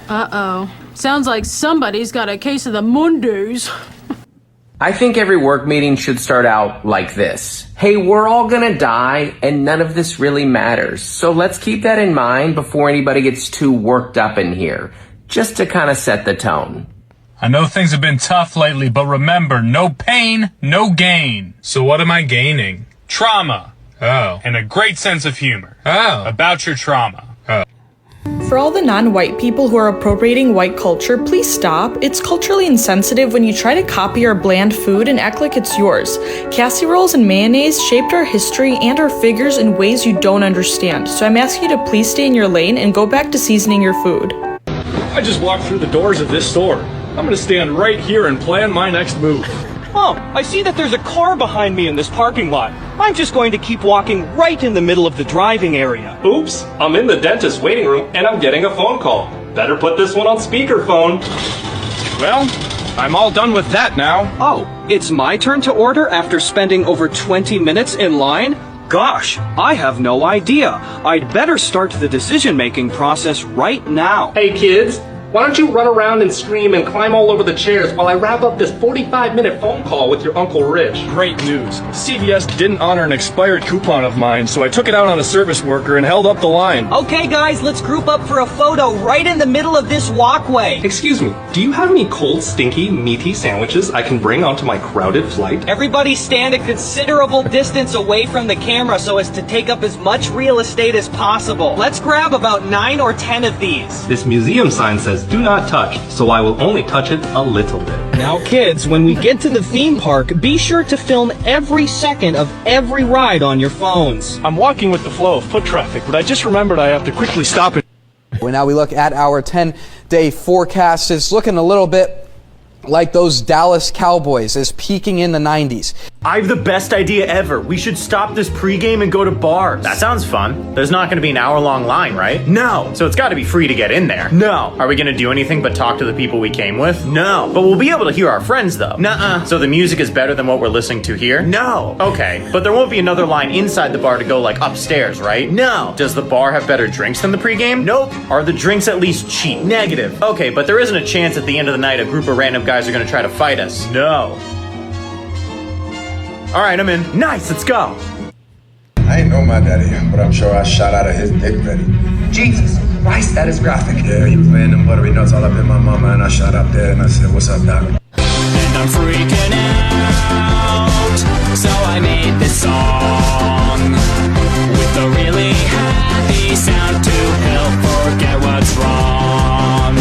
Uh-oh. Sounds like somebody's got a case of the Mondays. I think every work meeting should start out like this. Hey, we're all gonna die, and none of this really matters. So let's keep that in mind before anybody gets too worked up in here, just to kind of set the tone. I know things have been tough lately, but remember, no pain, no gain. So what am I gaining? Trauma. Oh. And a great sense of humor. Oh. About your trauma. Oh. For all the non-white people who are appropriating white culture, please stop. It's culturally insensitive when you try to copy our bland food and act like it's yours. Casseroles and mayonnaise shaped our history and our figures in ways you don't understand. So I'm asking you to please stay in your lane and go back to seasoning your food. I just walked through the doors of this store. I'm gonna stand right here and plan my next move. Oh, I see that there's a car behind me in this parking lot. I'm just going to keep walking right in the middle of the driving area. Oops, I'm in the dentist waiting room and I'm getting a phone call. Better put this one on speakerphone. Well, I'm all done with that now. Oh, it's my turn to order after spending over 20 minutes in line? Gosh, I have no idea. I'd better start the decision-making process right now. Hey kids, why don't you run around and scream and climb all over the chairs while I wrap up this 45-minute phone call with your Uncle Rich? Great news. CVS didn't honor an expired coupon of mine, so I took it out on a service worker and held up the line. Okay guys, let's group up for a photo right in the middle of this walkway. Excuse me, do you have any cold, stinky, meaty sandwiches I can bring onto my crowded flight? Everybody stand a considerable distance away from the camera so as to take up as much real estate as possible. Let's grab about 9 or 10 of these. This museum sign says do not touch, so I will only touch it a little bit. Now kids, when we get to the theme park, be sure to film every second of every ride on your phones. I'm walking with the flow of foot traffic, but I just remembered I have to quickly stop it. Well, now we look at our 10-day forecast. It's looking a little bit like those Dallas Cowboys is peaking in the 90s. I have the best idea ever. We should stop this pregame and go to bars. That sounds fun. There's not going to be an hour-long line, right? No. So it's got to be free to get in there. No. Are we going to do anything but talk to the people we came with? No. But we'll be able to hear our friends, though. Nuh-uh. So the music is better than what we're listening to here? No. Okay. But there won't be another line inside the bar to go, like, upstairs, right? No. Does the bar have better drinks than the pregame? Nope. Are the drinks at least cheap? Negative. Okay, but there isn't a chance at the end of the night a group of random guys are going to try to fight us. No. All right, I'm in. Nice, let's go. I ain't know my daddy, but I'm sure I shot out of his dick ready. Jesus Christ, that is graphic. Yeah, he was laying them buttery nuts all up in my mama, and I shot up there and I said, "What's up, doc?" And I'm freaking out, so I made this song with a really happy sound to help forget what's wrong.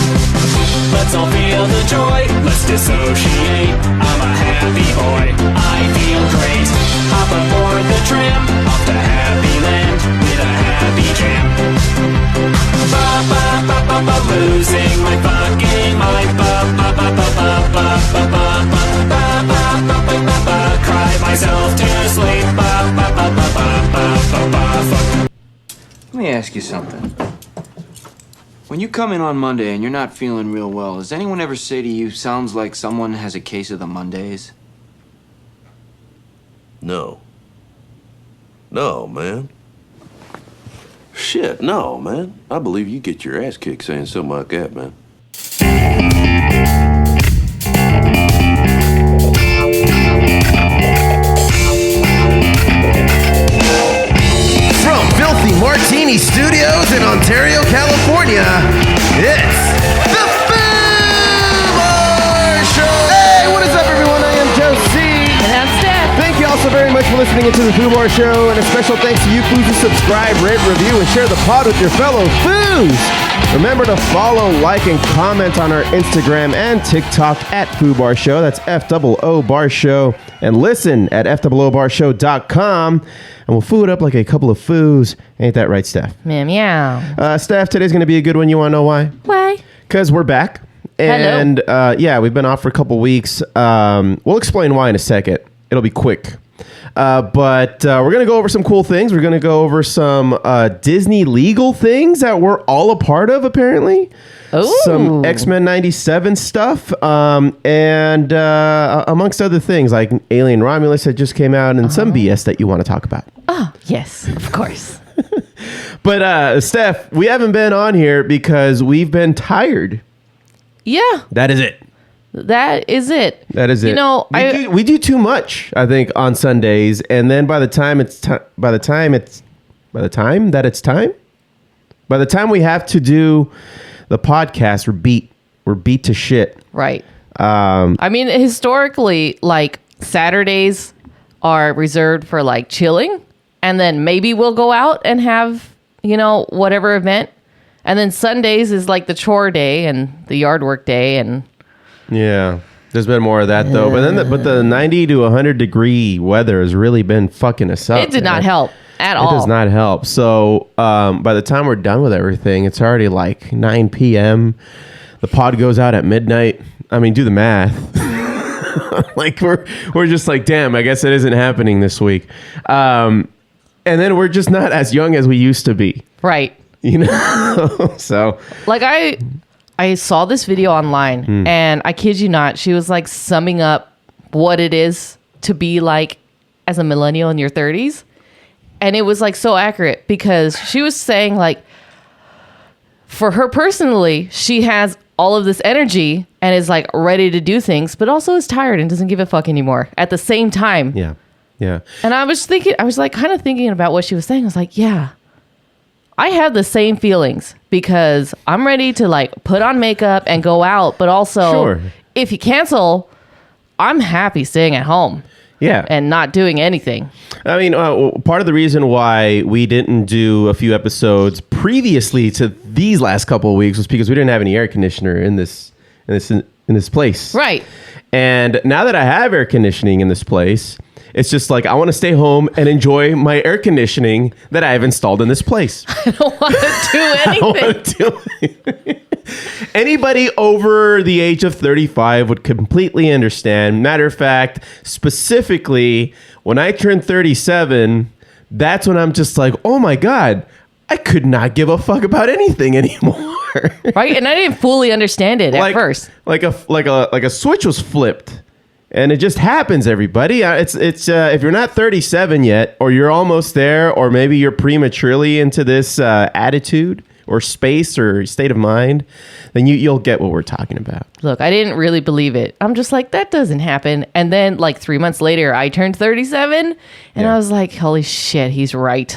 Let's all feel the joy, let's dissociate. I'm a happy boy, I feel great. Hop aboard the tram, off to happy land with a happy jam. Ba ba ba ba ba, losing my fucking mind. Ba ba ba ba ba ba ba ba ba ba ba ba ba ba. Cry myself to sleep. Ba ba ba ba ba ba ba ba. Let me ask you something. When you come in on Monday and you're not feeling real well, does anyone ever say to you, sounds like someone has a case of the Mondays? No. No, man. Shit, no, man. I believe you get your ass kicked saying something like that, man. From Filthy Martini Studios in Ontario, California, it's the Foo Bar Show! Hey, what is up, everyone? I am Josie. And I'm Steph. Thank you all so very much for listening into the Foo Bar Show, and a special thanks to you Foos who subscribe, rate, review, and share the pod with your fellow Foos. Remember to follow, like, and comment on our Instagram and TikTok at Foo Bar Show. That's FOO Bar Show. And listen at FOOBarshow.com. And we'll foo it up like a couple of foos. Ain't that right, Steph? Meow. Steph, today's going to be a good one. You want to know why? Why? Because we're back. And yeah, we've been off for a couple weeks. We'll explain why in a second. It'll be quick. But we're going to go over some cool things. We're going to go over some Disney legal things that we're all a part of, apparently. Ooh. Some X-Men 97 stuff. And amongst other things, like Alien Romulus that just came out and some BS that you want to talk about. Oh, yes, of course. But Steph, we haven't been on here because we've been tired. Yeah. That is it. That is it. That is it. You know, we do too much, I think, on Sundays, and then by the time we have to do the podcast, we're beat to shit. Right. I mean, historically, like Saturdays are reserved for like chilling, and then maybe we'll go out and have, you know, whatever event, and then Sundays is like the chore day and the yard work day, and yeah, there's been more of that though. But the 90 to 100 degree weather has really been fucking us up. it did not help at all. It does not help. So by the time we're done with everything, it's already like 9 p.m. The pod goes out at midnight. I mean, do the math. Like we're just like, damn, I guess it isn't happening this week. And then we're just not as young as we used to be. Right. You know? So like I saw this video online and I kid you not, she was like summing up what it is to be like as a millennial in your 30s. And it was like so accurate because she was saying like for her personally, she has all of this energy and is like ready to do things, but also is tired and doesn't give a fuck anymore at the same time. Yeah. Yeah. And I was like kind of thinking about what she was saying. I was like, yeah, I have the same feelings because I'm ready to like put on makeup and go out, but also Sure. if you cancel, I'm happy staying at home. Yeah. And not doing anything. I mean, part of the reason why we didn't do a few episodes previously to these last couple of weeks was because we didn't have any air conditioner in this place. Right. And now that I have air conditioning in this place, it's just like I want to stay home and enjoy my air conditioning that I have installed in this place. I don't want to do anything. Anybody over the age of 35 would completely understand. Matter of fact, specifically, when I turned 37, that's when I'm just like, oh my God, I could not give a fuck about anything anymore. Right? And I didn't fully understand it at first. Like a switch was flipped. And it just happens, everybody. It's if you're not 37 yet, or you're almost there, or maybe you're prematurely into this attitude or space or state of mind, then you'll get what we're talking about. Look, I didn't really believe it. I'm just like, that doesn't happen. And then like 3 months later, I turned 37 and I was like, holy shit, he's right.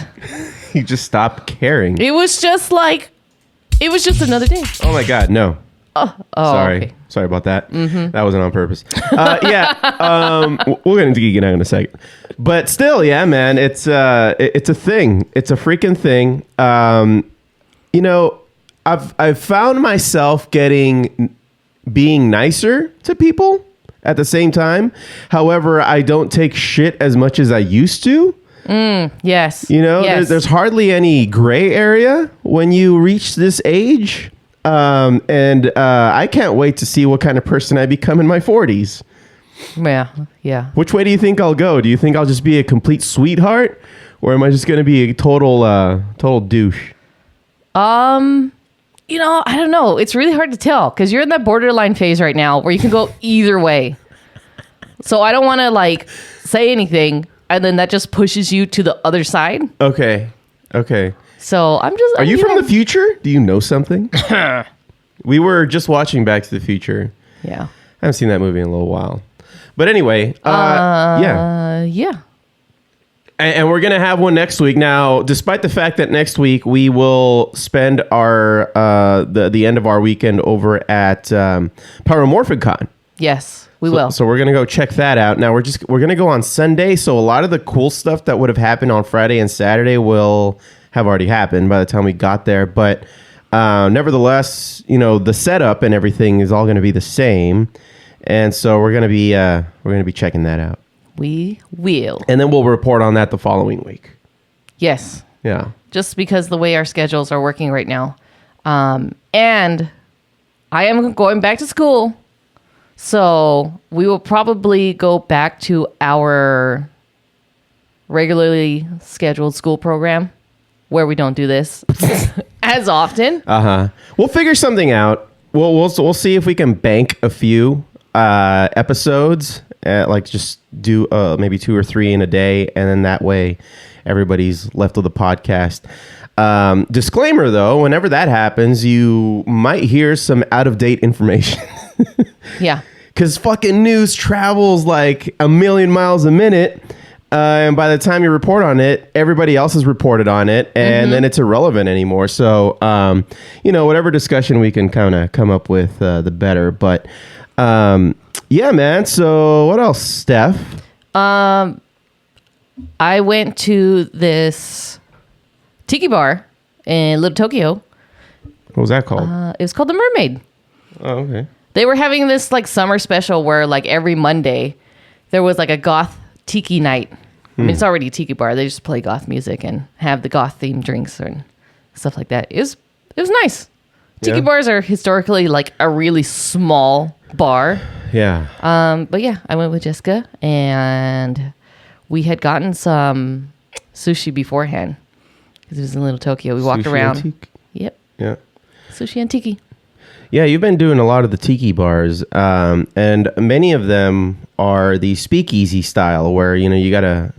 You just stopped caring. It was just another day. Oh my God, no. Oh, sorry. okay. Sorry about that. Mm-hmm. That wasn't on purpose. We'll get into Geeking Out in a second. But still, yeah, man, it's a thing. It's a freaking thing. You know, I've found myself being nicer to people at the same time. However, I don't take shit as much as I used to. Yes. You know, yes. There's hardly any gray area when you reach this age. And I can't wait to see what kind of person I become in my 40s. Yeah. Which way do you think I'll go? Do you think I'll just be a complete sweetheart? Or am I just going to be a total douche? You know, I don't know. It's really hard to tell because you're in that borderline phase right now where you can go either way. So I don't want to like say anything and then that just pushes you to the other side. Okay. So Are you from the future? Do you know something? We were just watching Back to the Future. Yeah. I haven't seen that movie in a little while. But anyway, yeah. And we're going to have one next week. Now, despite the fact that next week we will spend our the end of our weekend over at Pyromorphicon. Yes, we will. So we're going to go check that out. Now, we're going to go on Sunday. So a lot of the cool stuff that would have happened on Friday and Saturday will have already happened by the time we got there. But nevertheless, you know, the setup and everything is all going to be the same. And so we're going to be checking that out. We will. And then we'll report on that the following week. Yes. Yeah. Just because the way our schedules are working right now. And I am going back to school. So we will probably go back to our regularly scheduled school program where we don't do this as often. We'll figure something out. We'll see if we can bank a few episodes. Like just do maybe 2 or 3 in a day, and then that way everybody's left with a podcast. Disclaimer though, whenever that happens, you might hear some out-of-date information. Yeah. Because fucking news travels like a million miles a minute. And by the time you report on it, everybody else has reported on it. And then it's irrelevant anymore. So, whatever discussion we can kind of come up with, the better. But, yeah, man. So what else, Steph? I went to this Tiki Bar in Little Tokyo. What was that called? It was called The Mermaid. Oh, okay. They were having this like summer special where like every Monday there was like a goth tiki night. I mean, it's already a tiki bar. They just play goth music and have the goth themed drinks and stuff like that. It was nice. Tiki bars are historically like a really small bar. Yeah. But yeah, I went with Jessica and we had gotten some sushi beforehand because it was in Little Tokyo. We walked Sushi around. antique? Yep. Yeah. Sushi and tiki. Yeah, you've been doing a lot of the tiki bars, and many of them are the speakeasy style, where you gotta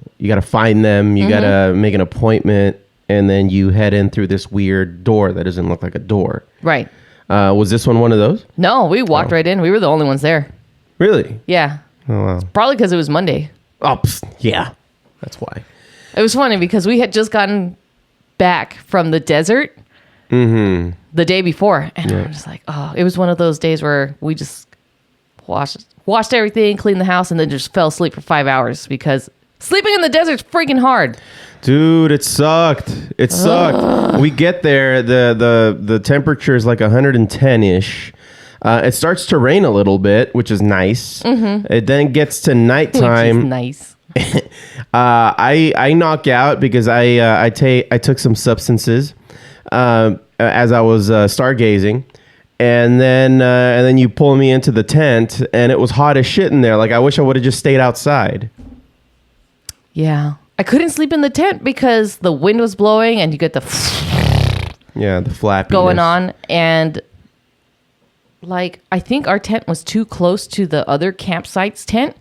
find them, you gotta make an appointment, and then you head in through this weird door that doesn't look like a door. Right. Was this one of those? No, we walked right in. We were the only ones there. Really? Yeah. Oh wow. Probably because it was Monday. Oh yeah, that's why. It was funny because we had just gotten back from the desert the day before, and I was like, oh, it was one of those days where we just washed everything, cleaned the house, and then just fell asleep for 5 hours because sleeping in the desert's freaking hard. Dude, it sucked. It sucked. We get there, the temperature is like 110-ish. It starts to rain a little bit, which is nice. It then gets to nighttime. Which is nice. I knock out because I took some substances as I was stargazing, and then you pull me into the tent, and it was hot as shit in there. Like I wish I would have just stayed outside. Yeah, I couldn't sleep in the tent because the wind was blowing, and you get the the flappiness going on, and like I think our tent was too close to the other campsite's tent.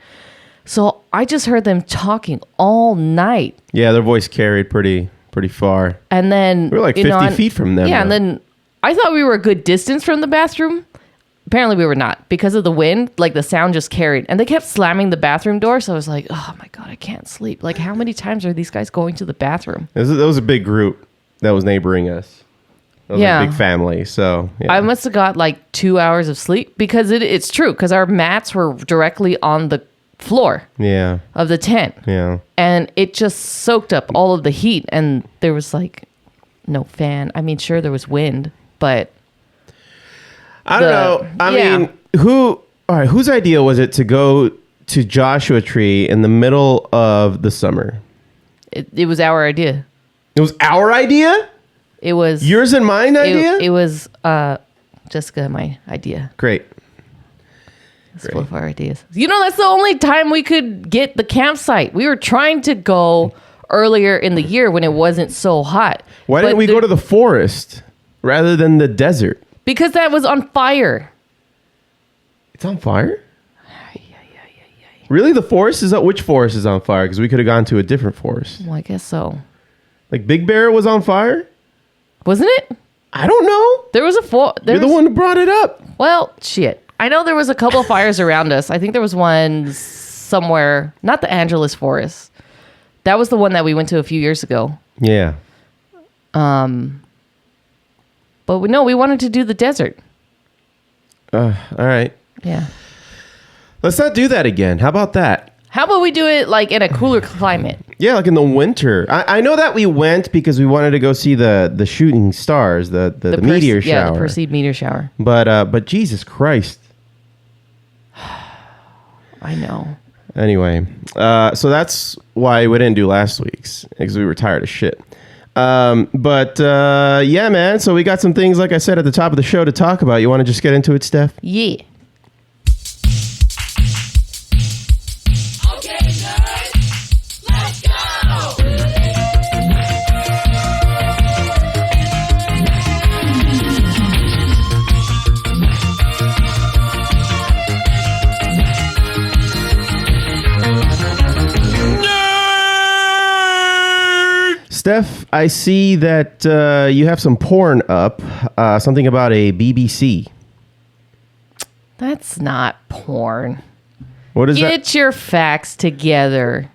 So I just heard them talking all night. Yeah, their voice carried pretty far. And then we were like 50 feet from them. Yeah, though. and then I thought we were a good distance from the bathroom. Apparently we were not because of the wind. Like the sound just carried, and they kept slamming the bathroom door. So I was like, oh my god, I can't sleep. Like how many times are these guys going to the bathroom? That was a big group that was neighboring us. That was a big family. So yeah. I must have got like 2 hours of sleep because it's true because our mats were directly on the floor of the tent, and it just soaked up all of the heat, and there was like no fan. I mean, sure there was wind, but I don't know. I mean, whose idea was it to go to Joshua Tree in the middle of the summer? It was our idea. It was our idea? It was yours and mine idea? It was Jessica and my idea. Great. It's full of our ideas. That's the only time we could get the campsite. We were trying to go earlier in the year when it wasn't so hot. Why didn't we go to the forest rather than the desert? Because that was on fire. It's on fire? Really? The forest is which forest is on fire? Because we could have gone to a different forest. Well, I guess so. Like Big Bear was on fire? Wasn't it? I don't know. There was You're the one who brought it up. Well, shit. I know there was a couple of fires around us. I think there was one somewhere, not the Angeles Forest. That was the one that we went to a few years ago. Yeah. But we wanted to do the desert. All right. Yeah. Let's not do that again. How about that? How about we do it like in a cooler climate? Yeah, like in the winter. I know that we went because we wanted to go see the shooting stars, the meteor shower. Yeah, the perceived meteor shower. But Jesus Christ. I know. Anyway, so that's why we didn't do last week's, because we were tired of shit. But yeah, man. So we got some things, like I said at the top of the show, to talk about. You want to just get into it, Steph? Yeah. Steph, I see that you have some porn up. Something about a BBC. That's not porn. What is that? Get your facts together.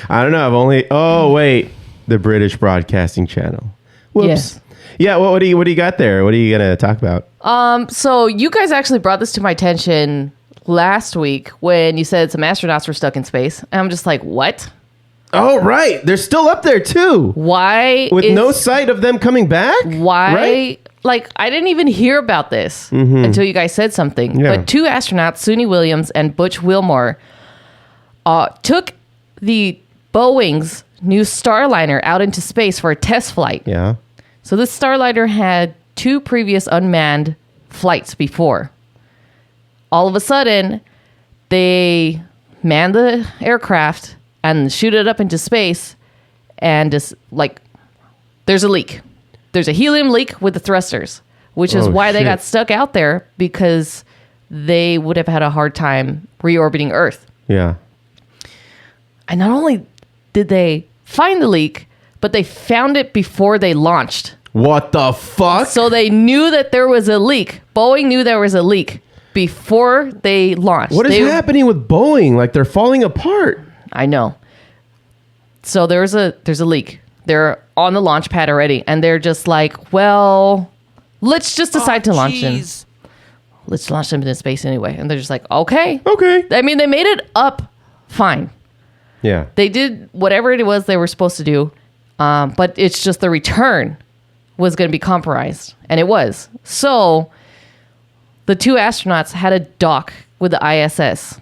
I don't know. I've only. Oh wait, the British Broadcasting Channel. Whoops. Yes. Yeah. What do you got there? What are you gonna talk about? So you guys actually brought this to my attention last week when you said some astronauts were stuck in space. And I'm just like, what? Oh right, they're still up there too. Why? With no sight of them coming back. Why? Right? Like, I didn't even hear about this until you guys said something. Yeah. But 2 astronauts, Suni Williams and Butch Wilmore, took the Boeing's new Starliner out into space for a test flight. Yeah. So this Starliner had 2 previous unmanned flights before. All of a sudden, they man the aircraft and shoot it up into space, and just like, there's a leak. There's a helium leak with the thrusters, which is why they got stuck out there, because they would have had a hard time reorbiting Earth. Yeah. And not only did they find the leak, but they found it before they launched. What the fuck? So they knew that there was a leak. Boeing knew there was a leak before they launched. What is happening with Boeing? Like, they're falling apart. I know. So there's a leak. They're on the launch pad already, and they're just like, well, let's just decide to launch them. Let's launch them into space anyway. And they're just like, okay. I mean, they made it up fine. Yeah. They did whatever it was they were supposed to do, but it's just the return was going to be compromised, and it was. So the 2 astronauts had a dock with the ISS,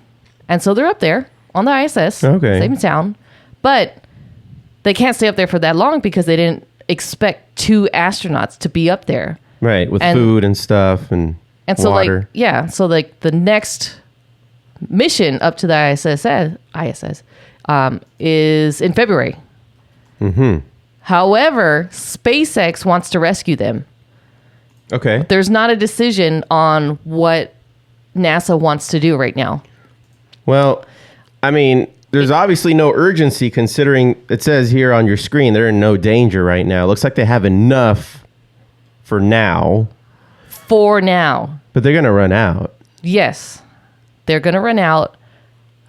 and so they're up there on the ISS, Okay. safe and sound, but they can't stay up there for that long because they didn't expect 2 astronauts to be up there. Right, with food and stuff and so water. so the next mission up to the ISS is in February. Mm-hmm. However, SpaceX wants to rescue them. Okay. There's not a decision on what NASA wants to do right now. Well, I mean, there's obviously no urgency, considering it says here on your screen they're in no danger right now. It looks like they have enough for now. For now. But they're going to run out. Yes. They're going to run out.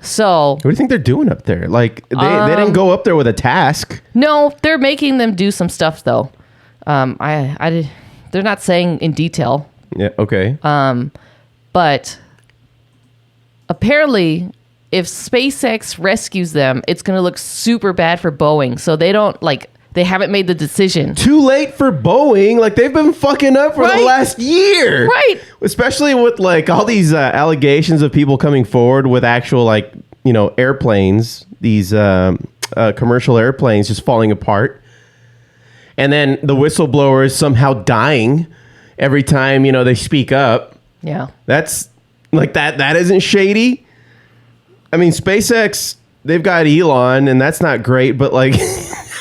So... What do you think they're doing up there? Like, they didn't go up there with a task. No, they're making them do some stuff, though. They're not saying in detail. Yeah, okay. But apparently, if SpaceX rescues them, it's going to look super bad for Boeing. So they haven't made the decision. Too late for Boeing. Like, they've been fucking up for the last year. Right. Especially with, like, all these allegations of people coming forward with actual, like, you know, airplanes, these commercial airplanes just falling apart. And then the whistleblowers somehow dying every time, you know, they speak up. Yeah. That's, like, that isn't shady. I mean, SpaceX, they've got Elon, and that's not great, but, like...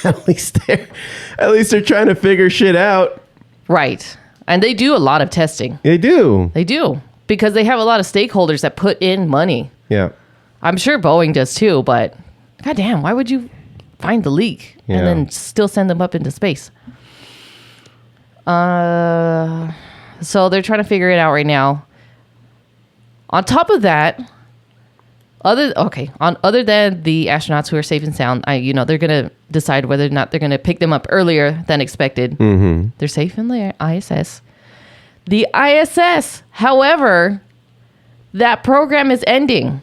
At least they're trying to figure shit out. Right. And they do a lot of testing. They do. They do. Because they have a lot of stakeholders that put in money. Yeah. I'm sure Boeing does too, but goddamn, why would you find the leak and then still send them up into space? So they're trying to figure it out right now. On top of that, other than the astronauts who are safe and sound, they're gonna decide whether or not they're gonna pick them up earlier than expected. Mm-hmm. They're safe in the ISS. The ISS, however, that program is ending.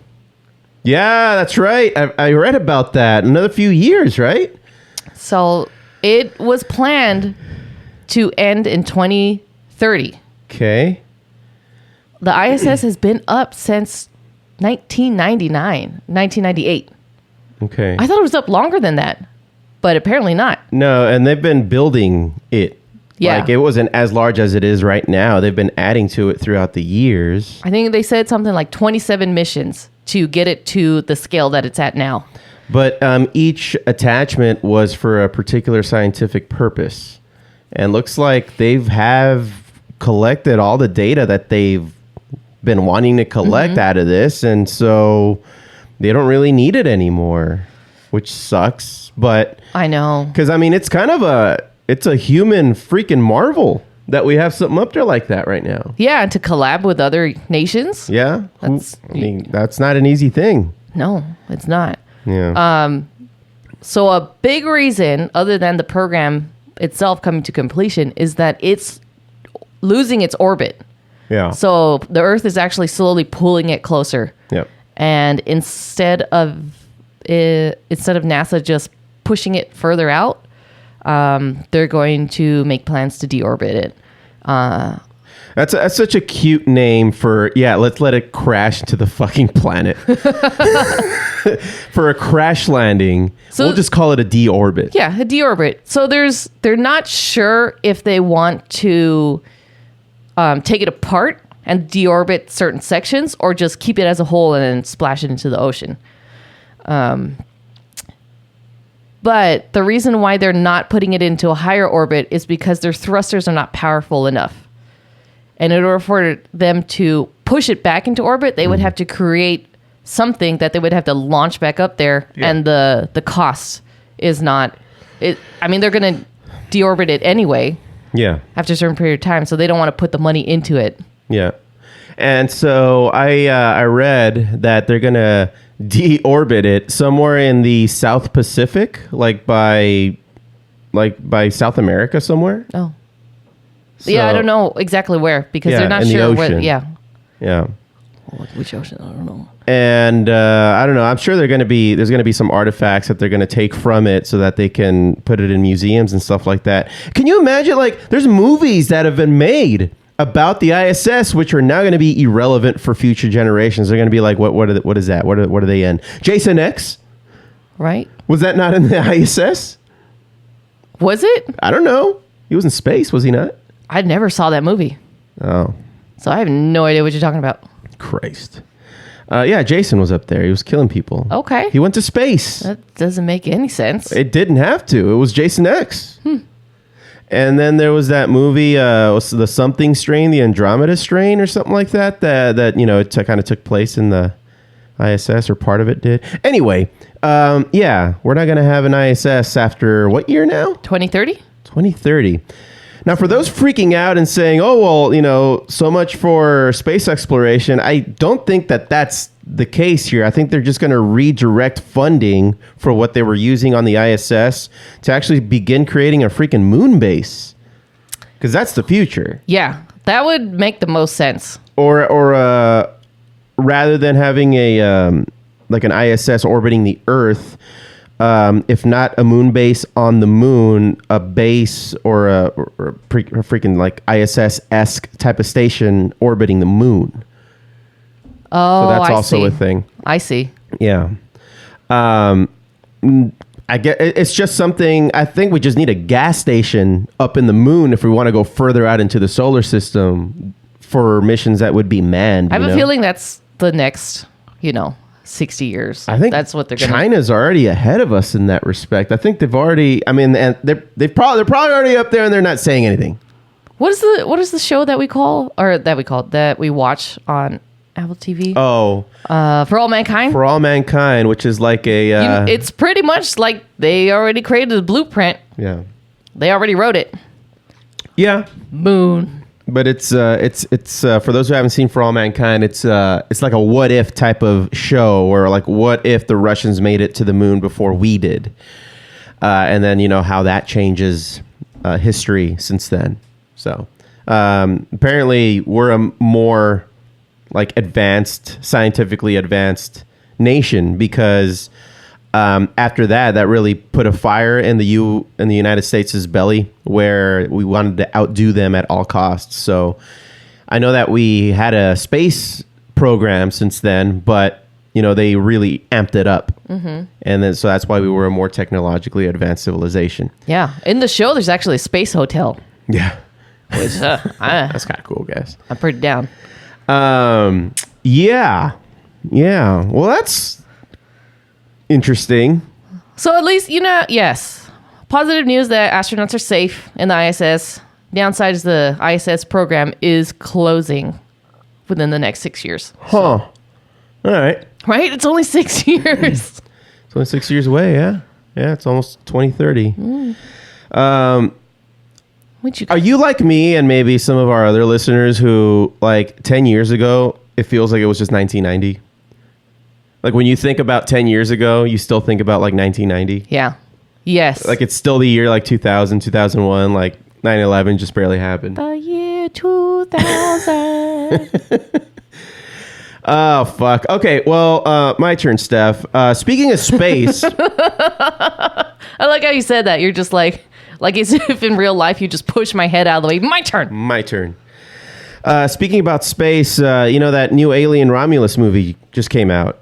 Yeah, that's right. I read about that. Another few years, right? So it was planned to end in 2030. Okay. The ISS has been up since 1998. Okay. I thought it was up longer than that, but apparently not. No, and they've been building it. Yeah. Like, it wasn't as large as it is right now. They've been adding to it throughout the years. I think they said something like 27 missions to get it to the scale that it's at now. But each attachment was for a particular scientific purpose. And looks like have collected all the data that they've been wanting to collect out of this, and so they don't really need it anymore. which sucks. But I know, because I mean, it's kind of it's a human freaking marvel that we have something up there like that right now. Yeah, and to collab with other nations. Yeah, that's not an easy thing. No, it's not. Yeah. So a big reason, other than the program itself coming to completion, is that it's losing its orbit. Yeah. So the Earth is actually slowly pulling it closer. Yep. And instead of NASA just pushing it further out, they're going to make plans to deorbit it. That's such a cute name for, let's let it crash into the fucking planet. For a crash landing, we'll just call it a deorbit. Yeah, a deorbit. So they're not sure if they want to take it apart and deorbit certain sections or just keep it as a whole and then splash it into the ocean. But the reason why they're not putting it into a higher orbit is because their thrusters are not powerful enough. And in order for them to push it back into orbit, they would have to create something that they would have to launch back up there. Yeah. And the cost is not... I mean, they're going to deorbit it anyway. Yeah. After a certain period of time. So they don't want to put the money into it. Yeah. And so I read that they're going to deorbit it somewhere in the South Pacific, like by South America somewhere. Oh. So, yeah, I don't know exactly where because they're not sure where. Yeah. Yeah. Which ocean? I don't know. And I don't know. I'm sure there's going to be some artifacts that they're going to take from it so that they can put it in museums and stuff like that. Can you imagine? Like, there's movies that have been made about the ISS, which are now going to be irrelevant for future generations. They're going to be like, what is that? What are they in? Jason X? Right. Was that not in the ISS? Was it? I don't know. He was in space, was he not? I never saw that movie. Oh. So I have no idea what you're talking about. Christ. Yeah, Jason was up there. He was killing people. Okay. He went to space. That doesn't make any sense. It didn't have to. It was Jason X. And then there was that movie, the something strain, the Andromeda strain or something like that, it kind of took place in the ISS, or part of it did. Anyway, we're not going to have an ISS after what year now? 2030? 2030. Now, for those freaking out and saying, oh, well, so much for space exploration, I don't think that that's the case here. I think they're just going to redirect funding for what they were using on the ISS to actually begin creating a freaking moon base. Because that's the future. Yeah, that would make the most sense. Or rather than having an ISS orbiting the Earth, if not a moon base on the moon, a base or a freaking like ISS-esque type of station orbiting the moon. Oh, so that's also a thing. I see. Yeah. I get it's just something. I think we just need a gas station up in the moon if we want to go further out into the solar system for missions that would be manned. I have a feeling that's the next, 60 years. I think that's what they're going to. China's already ahead of us in that respect. I think they've already. I mean, and they're probably already up there, and they're not saying anything. What is the show that we watch on Apple TV? Oh, For All Mankind. For All Mankind, which is like a. It's pretty much like they already created the blueprint. Yeah. They already wrote it. Yeah. Moon. But it's for those who haven't seen For All Mankind, it's like a what if type of show, or like what if the Russians made it to the moon before we did, and then how that changes history since then. So apparently we're a more like scientifically advanced nation because after that really put a fire in the United States' belly where we wanted to outdo them at all costs. So I know that we had a space program since then, but they really amped it up. Mm-hmm. And then so that's why we were a more technologically advanced civilization. Yeah. In the show, there's actually a space hotel. Yeah. Which, that's kind of cool, guys. I'm pretty down. Yeah. Well, that's interesting. So at least, yes. Positive news that astronauts are safe in the ISS. Downside is the ISS program is closing within the next 6 years. Huh. All right. Right? It's only 6 years. It's only 6 years away, yeah. Yeah, it's almost 2030. Are you like me and maybe some of our other listeners who, like, 10 years ago, it feels like it was just 1990? Like, when you think about 10 years ago, you still think about, like, 1990? Yeah. Yes. Like, it's still the year, like, 2000, 2001, like, 9/11 just barely happened. The year 2000. Oh, fuck. Okay, well, my turn, Steph. Speaking of space... I like how you said that. You're just like as if in real life you just push my head out of the way. My turn. My turn. Speaking about space, you know that new Alien Romulus movie just came out.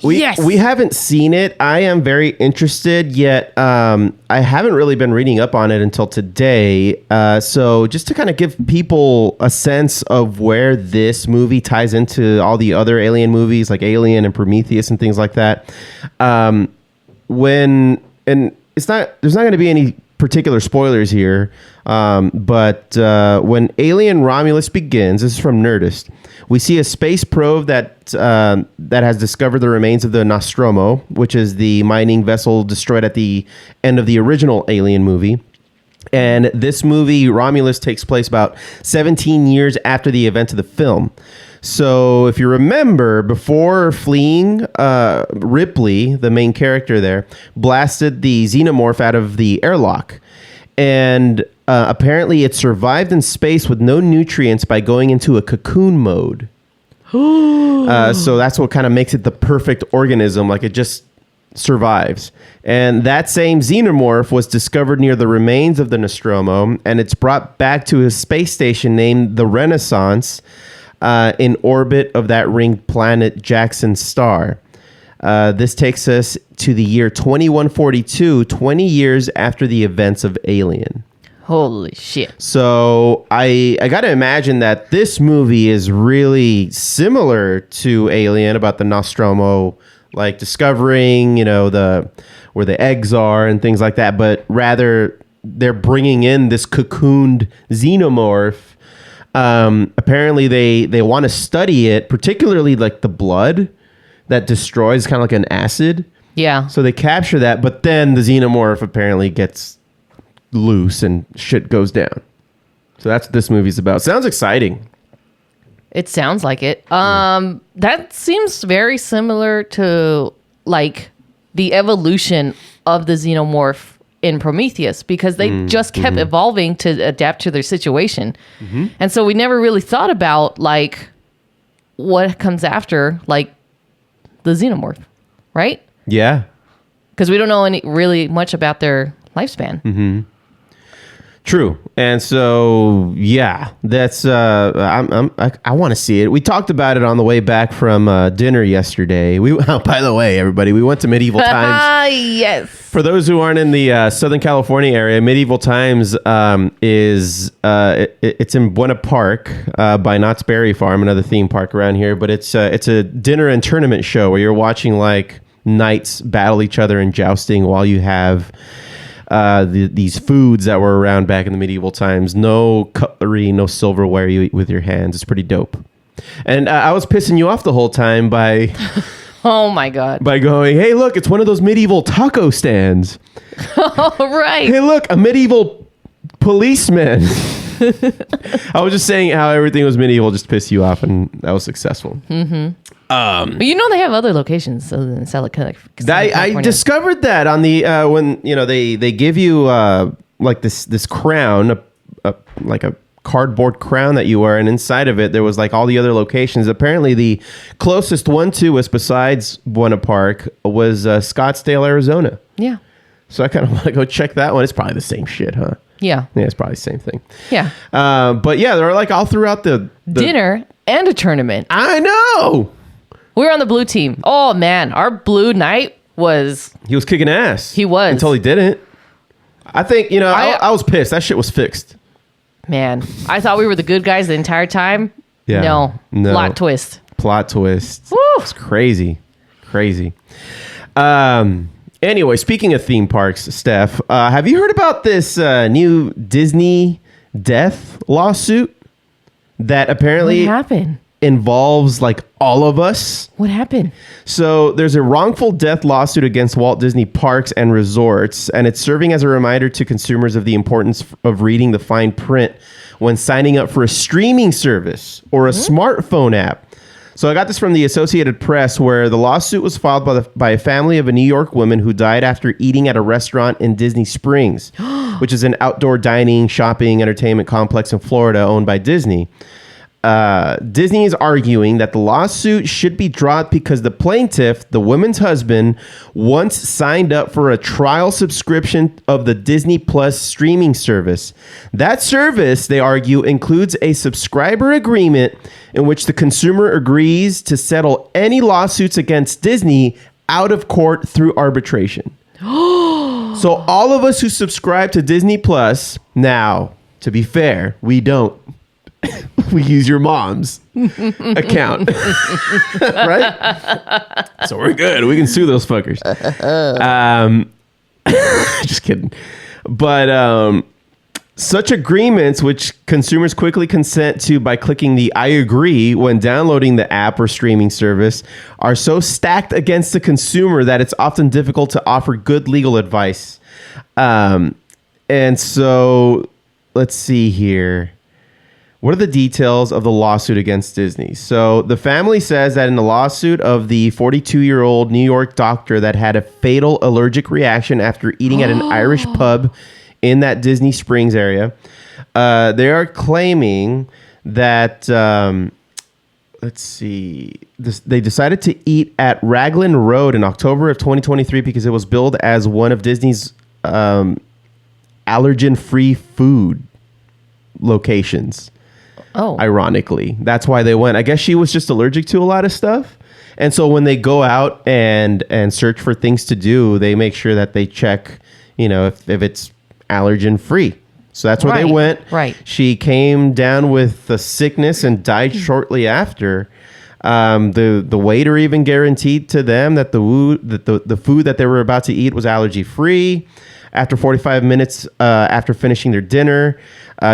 Yes. We haven't seen it. I am very interested, yet I haven't really been reading up on it until today. So just to kind of give people a sense of where this movie ties into all the other Alien movies, like Alien and Prometheus and things like that. There's not going to be any particular spoilers here, but when Alien Romulus begins, this is from Nerdist, we see a space probe that has discovered the remains of the Nostromo, which is the mining vessel destroyed at the end of the original Alien movie. And this movie, Romulus, takes place about 17 years after the events of the film. So if you remember, before fleeing, Ripley, the main character there, blasted the xenomorph out of the airlock. And apparently it survived in space with no nutrients by going into a cocoon mode. So that's what kind of makes it the perfect organism. Like, it just survives. And that same xenomorph was discovered near the remains of the Nostromo, and it's brought back to a space station named the Renaissance, in orbit of that ringed planet Jackson Star. This takes us to the year 2142, 20 years after the events of Alien. Holy shit. So I got to imagine that this movie is really similar to Alien, about the Nostromo, like discovering, where the eggs are and things like that. But rather, they're bringing in this cocooned xenomorph. Apparently they want to study it, particularly like the blood that destroys, kind of like an acid. Yeah. So they capture that, but then the xenomorph apparently gets loose and shit goes down. So that's what this movie's about. Sounds exciting. It sounds like it. That seems very similar to like the evolution of the xenomorph in Prometheus, because they just kept evolving to adapt to their situation. And so we never really thought about like what comes after like the xenomorph, right? Yeah. Because we don't know really much about their lifespan. True. And so, yeah, that's, I want to see it. We talked about it on the way back from dinner yesterday. By the way, everybody, we went to Medieval Times. Yes. For those who aren't in the Southern California area, Medieval Times it's in Buena Park by Knott's Berry Farm, another theme park around here. But it's a dinner and tournament show where you're watching like knights battle each other in jousting while you have these foods that were around back in the medieval times. No cutlery, no silverware. You eat with your hands. It's pretty dope. And I was pissing you off the whole time by... Oh my God. By going, hey, look, it's one of those medieval taco stands. Oh, right. Hey, look, a medieval policeman. I was just saying how everything was medieval just to piss you off, and that was successful. But you know they have other locations other than California. I discovered that on the when they give you like this crown, like a cardboard crown that you wear, and inside of it there was like all the other locations. Apparently the closest one to us besides Buena Park was Scottsdale, Arizona. Yeah. So I kind of want to go check that one. It's probably the same shit, huh? Yeah. Yeah, it's probably the same thing. Yeah. But yeah, they're like all throughout the dinner and a tournament. I know. We were on the blue team. Oh man, our blue knight was... He was kicking ass. He was. Until he didn't. I think, I was pissed. That shit was fixed. Man, I thought we were the good guys the entire time. Yeah. No. Plot twist. Plot twist. Woo! It's crazy. Crazy. Anyway, speaking of theme parks, Steph, have you heard about this new Disney death lawsuit that apparently... What happened? involves like all of us. What happened? So there's a wrongful death lawsuit against Walt Disney Parks and Resorts, and it's serving as a reminder to consumers of the importance of reading the fine print when signing up for a streaming service or a smartphone app. So I got this from the Associated Press, where the lawsuit was filed by a family of a New York woman who died after eating at a restaurant in Disney Springs, which is an outdoor dining, shopping, entertainment complex in Florida owned by Disney. Disney is arguing that the lawsuit should be dropped because the plaintiff, the woman's husband, once signed up for a trial subscription of the Disney Plus streaming service. That service, they argue, includes a subscriber agreement in which the consumer agrees to settle any lawsuits against Disney out of court through arbitration. So all of us who subscribe to Disney Plus, now, to be fair, we don't. We use your mom's account. Right? So we're good. We can sue those fuckers. Just kidding. But such agreements, which consumers quickly consent to by clicking the I agree when downloading the app or streaming service, are so stacked against the consumer that it's often difficult to offer good legal advice. And so let's see here. What are the details of the lawsuit against Disney? So the family says that in the lawsuit of the 42-year-old New York doctor that had a fatal allergic reaction after eating at an Irish pub in that Disney Springs area, they are claiming that, let's see, they decided to eat at Raglan Road in October of 2023 because it was billed as one of Disney's allergen-free food locations. Oh, ironically, that's why they went. I guess she was just allergic to a lot of stuff, and so when they go out and search for things to do, they make sure that they check, if it's allergen free. So that's where they went. Right. She came down with a sickness and died shortly after. The waiter even guaranteed to them that the food that they were about to eat was allergy free. After 45 minutes after finishing their dinner,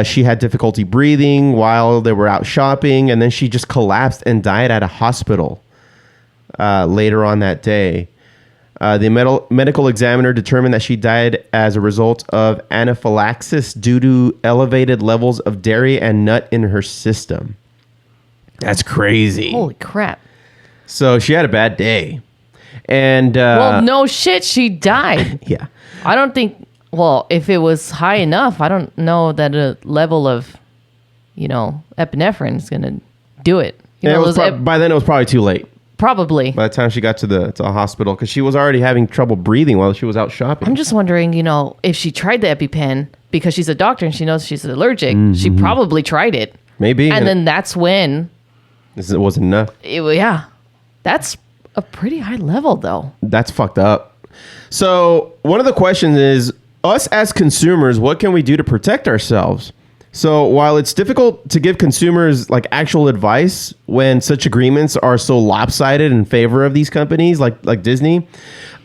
she had difficulty breathing while they were out shopping, and then she just collapsed and died at a hospital later on that day. The medical examiner determined that she died as a result of anaphylaxis due to elevated levels of dairy and nut in her system. That's crazy. Holy crap. So she had a bad day. And well, no shit, she died. Yeah. I don't think, well, if it was high enough, I don't know that a level of, epinephrine is going to do it. By then it was probably too late. Probably. By the time she got to the hospital, because she was already having trouble breathing while she was out shopping. I'm just wondering, if she tried the EpiPen, because she's a doctor and she knows she's allergic, she probably tried it. Maybe. And then that's when... It wasn't enough. Yeah. That's a pretty high level, though. That's fucked up. So one of the questions is, us as consumers, what can we do to protect ourselves? So while it's difficult to give consumers like actual advice when such agreements are so lopsided in favor of these companies like Disney,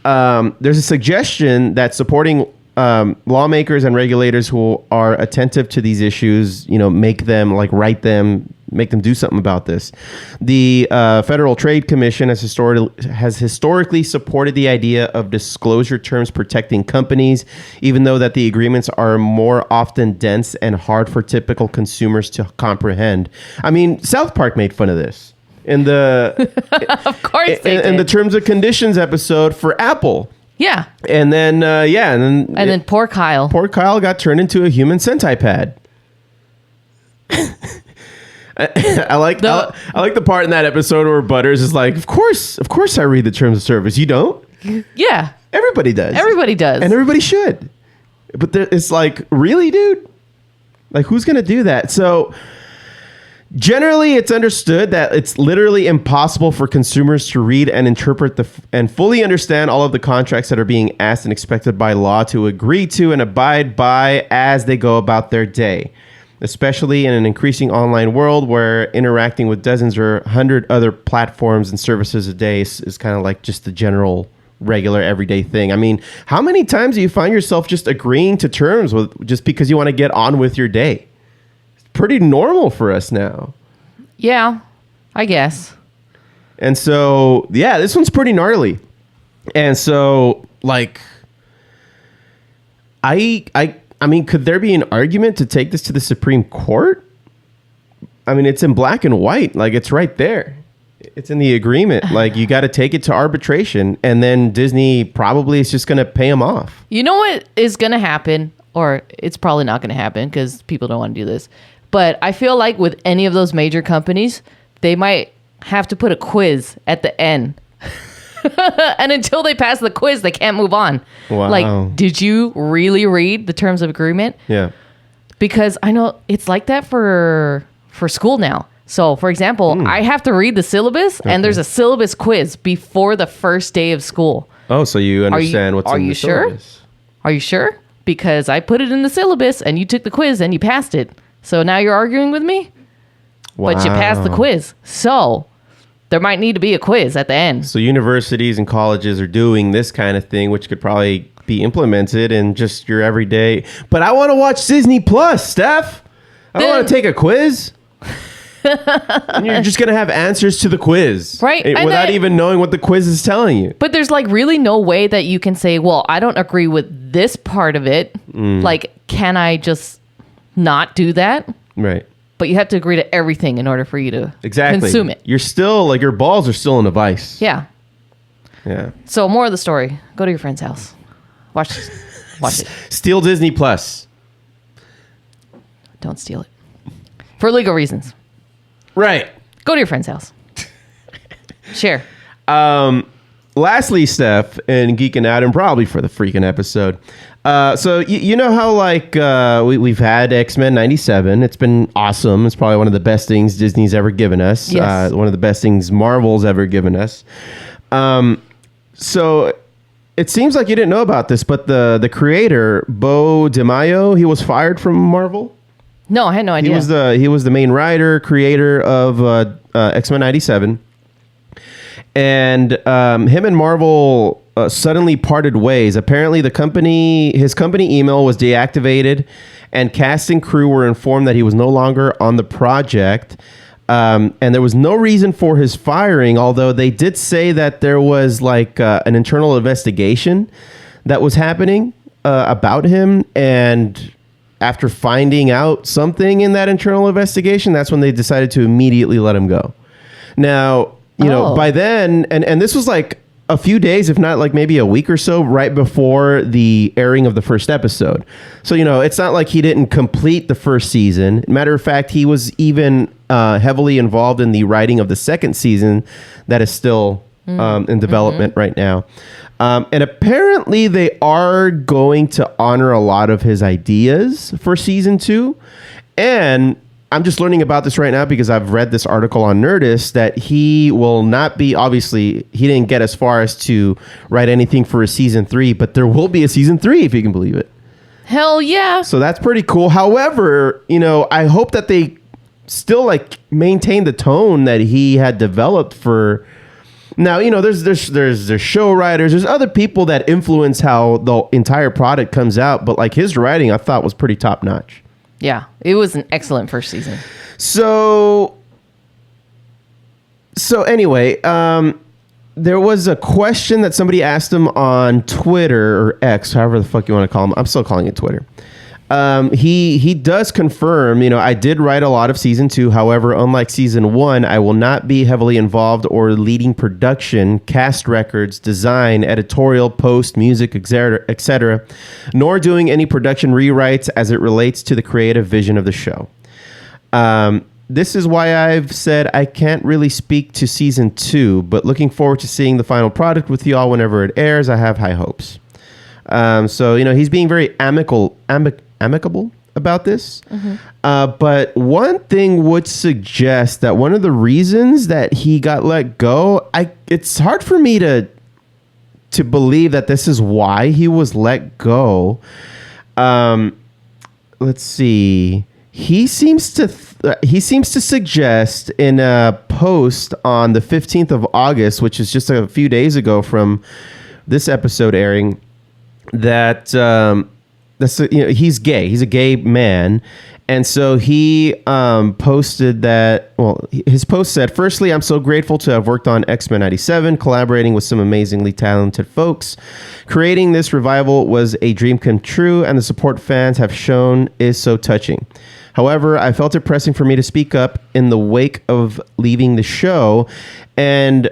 there's a suggestion that supporting lawmakers and regulators who are attentive to these issues, make them make them do something about this. The Federal Trade Commission has historically supported the idea of disclosure terms protecting companies, even though that the agreements are more often dense and hard for typical consumers to comprehend. I mean, South Park made fun of this in the of course in the terms and conditions episode for Apple. Yeah. And then and then poor Kyle. Poor Kyle got turned into a human Sentai pad. I like the part in that episode where Butters is like, of course I read the terms of service. You don't? Yeah. Everybody does. Everybody does. And everybody should. But it's like, really, dude? Like, who's going to do that? So generally, it's understood that it's literally impossible for consumers to read and interpret and fully understand all of the contracts that are being asked and expected by law to agree to and abide by as they go about their day, especially in an increasing online world where interacting with dozens or 100 other platforms and services a day is kind of like just the general, regular, everyday thing. I mean, how many times do you find yourself just agreeing to terms with just because you want to get on with your day? Pretty normal for us now. Yeah. I guess. And so, yeah, this one's pretty gnarly. And so, like, I mean, could there be an argument to take this to the Supreme Court? I mean, it's in black and white. Like, it's right there. It's in the agreement. Like, you got to take it to arbitration, and then Disney probably is just going to pay them off. You know what is going to happen? Or it's probably not going to happen because people don't want to do this. But I feel like with any of those major companies, they might have to put a quiz at the end. And until they pass the quiz, they can't move on. Wow. Like, did you really read the terms of agreement? Yeah. Because I know it's like that for school now. So, for example, I have to read the syllabus, and there's a syllabus quiz before the first day of school. Oh, so you understand what's in the syllabus. Are you sure? Because I put it in the syllabus, and you took the quiz, and you passed it. So now you're arguing with me? Wow. But you passed the quiz. So there might need to be a quiz at the end. So universities and colleges are doing this kind of thing, which could probably be implemented in just your everyday. But I want to watch Disney Plus, Steph. I don't want to take a quiz. And you're just going to have answers to the quiz. Right. Without even knowing what the quiz is telling you. But there's like really no way that you can say, well, I don't agree with this part of it. Like, can I just not do that? Right. But you have to agree to everything in order for you to consume it. You're still, like, your balls are still in a vice. Yeah. Yeah. So more of the story. Go to your friend's house. Watch it. Steal Disney Plus. Don't steal it. For legal reasons. Right. Go to your friend's house. Share. Lastly, Steph, and Geeking Out, and probably for the freaking episode. So you know how, like, we've had X-Men 97. It's been awesome. It's probably one of the best things Disney's ever given us. Yes. One of the best things Marvel's ever given us. So it seems like you didn't know about this, but the creator, Beau DeMayo, he was fired from Marvel. No, I had no idea. He was the main writer, creator of X-Men 97. And him and Marvel suddenly parted ways. Apparently, his company email was deactivated, and cast and crew were informed that he was no longer on the project. And there was no reason for his firing, although they did say that there was like an internal investigation that was happening about him. And after finding out something in that internal investigation, that's when they decided to immediately let him go. Now, you know, by then, and this was like a few days, if not like maybe a week or so, right before the airing of the first episode. So, you know, it's not like he didn't complete the first season. Matter of fact, he was even heavily involved in the writing of the second season that is still in development right now. And apparently they are going to honor a lot of his ideas for season 2. And I'm just learning about this right now because I've read this article on Nerdist that he will not be, obviously, he didn't get as far as to write anything for a season 3, but there will be a season 3 if you can believe it. Hell yeah. So that's pretty cool. However, you know, I hope that they still like maintain the tone that he had developed for. Now, you know, there's show writers, there's other people that influence how the entire product comes out, but like his writing, I thought was pretty top notch. Yeah, it was an excellent first season. So anyway, there was a question that somebody asked him on Twitter or X, however the fuck you want to call him. I'm still calling it Twitter. He does confirm, you know, I did write a lot of season 2. However, unlike season 1, I will not be heavily involved or leading production, cast records, design, editorial, post, music, etc., nor doing any production rewrites as it relates to the creative vision of the show. This is why I've said I can't really speak to season 2, but looking forward to seeing the final product with y'all whenever it airs. I have high hopes. So, you know, he's being very amicable about this. But one thing would suggest that one of the reasons that he got let go, it's hard for me to believe that this is why he was let go. Let's see. He seems to suggest in a post on the 15th of August, which is just a few days ago from this episode airing, that you know, he's gay. He's a gay man, And so he posted that, well, his post said, firstly, I'm so grateful to have worked on X-Men 97, collaborating with some amazingly talented folks. Creating this revival was a dream come true, and the support fans have shown is so touching. However, I felt it pressing for me to speak up in the wake of leaving the show. And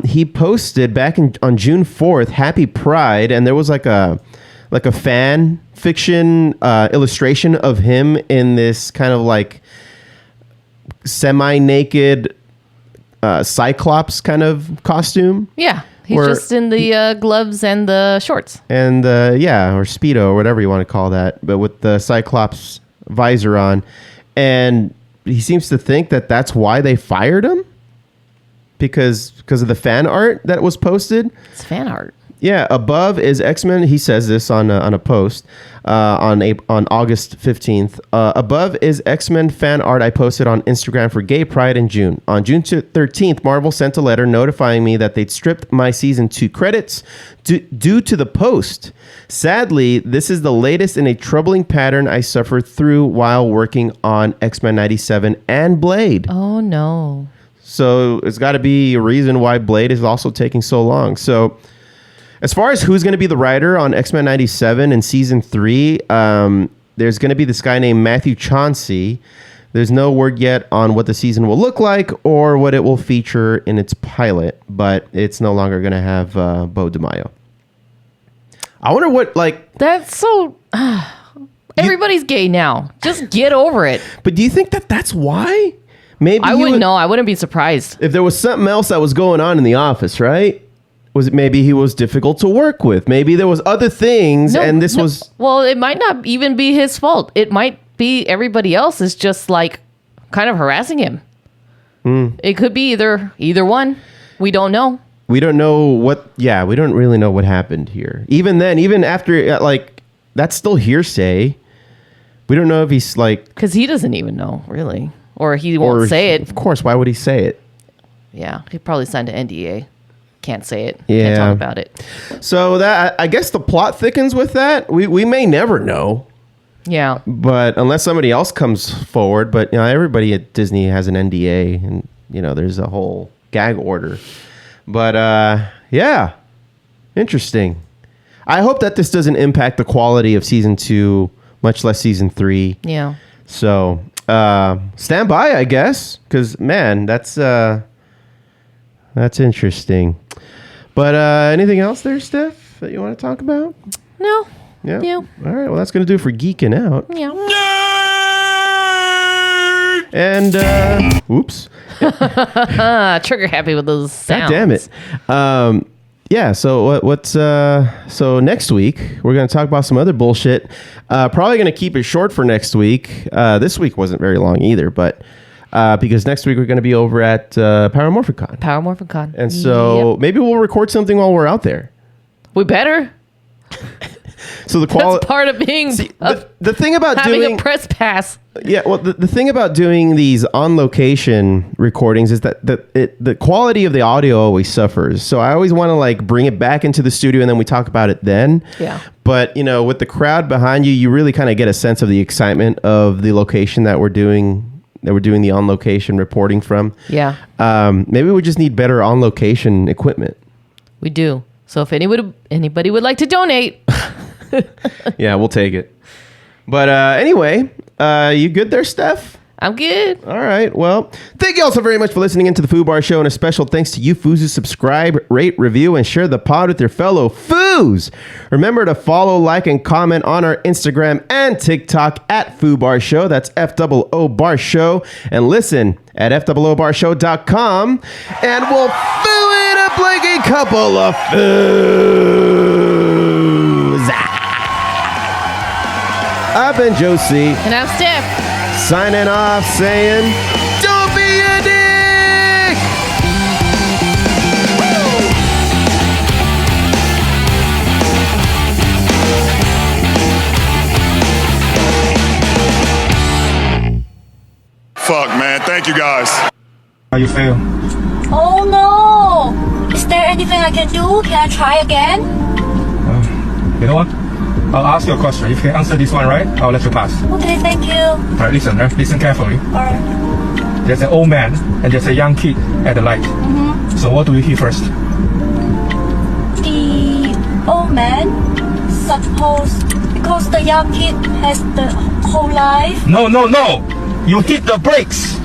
he posted back on June 4th, Happy Pride, and there was like a fan fiction illustration of him in this kind of like semi-naked Cyclops kind of costume. Yeah, he's just in the gloves and the shorts. And or Speedo or whatever you want to call that, but with the Cyclops visor on. And he seems to think that that's why they fired him, because of the fan art that was posted. It's fan art. Yeah, above is X-Men. He says this on a post on August 15th. Above is X-Men fan art I posted on Instagram for Gay Pride in June. On June 13th, Marvel sent a letter notifying me that they'd stripped my season 2 credits due to the post. Sadly, this is the latest in a troubling pattern I suffered through while working on X-Men 97 and Blade. Oh, no. So it's got to be a reason why Blade is also taking so long. So as far as who's going to be the writer on X-Men 97 in season 3, there's going to be this guy named Matthew Chauncey. There's no word yet on what the season will look like or what it will feature in its pilot, but it's no longer going to have Beau DeMayo. I wonder what, like... That's so... everybody's gay now. Just get over it. But do you think that that's why? Maybe I wouldn't know. I wouldn't be surprised. If there was something else that was going on in the office, right? Was it maybe he was difficult to work with? Maybe there was other things, and this was... Well, it might not even be his fault. It might be everybody else is just like kind of harassing him. It could be either one. We don't know. We don't know what... Yeah, we don't really know what happened here. Even then, even after, like, that's still hearsay. We don't know if he's like... Because he doesn't even know, really. Or he won't say it. Of course, why would he say it? Yeah, he probably signed an NDA. Can't say it. Yeah. Can't talk about it. So that, I guess the plot thickens with that. We may never know. Yeah. But unless somebody else comes forward, but you know, everybody at Disney has an NDA, and you know, there's a whole gag order. But yeah, interesting. I hope that this doesn't impact the quality of season 2, much less season 3. Yeah. So stand by, I guess, because man, that's interesting. But anything else there, Steph, that you want to talk about? No. Yeah. Yeah. All right. Well, that's going to do it for Geeking Out. Yeah. And oops. Trigger happy with those sounds. God damn it. Yeah. So what's so next week we're going to talk about some other bullshit. Probably going to keep it short for next week. This week wasn't very long either, but. Because next week we're going to be over at Paramorphicon. Paramorphicon. And so maybe we'll record something while we're out there. We better. So the quality... That's part of being... the thing about having doing... a press pass. Yeah, well, the thing about doing these on-location recordings is that the quality of the audio always suffers. So I always want to like bring it back into the studio and then we talk about it then. Yeah. But, you know, with the crowd behind you, you really kind of get a sense of the excitement of the location that we're doing the on-location reporting from. Yeah. Maybe we just need better on-location equipment. We do. So if anybody would like to donate. Yeah, we'll take it. But anyway, you good there, Steph? I'm good. All right. Well, thank you all so very much for listening into the Foo Bar Show, and a special thanks to you Foos who subscribe, rate, review, and share the pod with your fellow Foos. Remember to follow, like, and comment on our Instagram and TikTok at Foo Bar Show. That's FOO Bar Show. And listen at FOOBarshow.com, and we'll foo it up like a couple of Foos. I've been Josie. And I'm Steph. Signing off saying, don't be a dick! Fuck, man. Thank you guys. How you feel? Oh no! Is there anything I can do? Can I try again? You know what? I'll ask you a question. If you can answer this one right, I'll let you pass. Okay, thank you. Alright, listen, listen carefully. Alright. There's an old man and there's a young kid at the light. Mm-hmm. So what do you hear first? The old man, suppose, because the young kid has the whole life. No. You hit the brakes.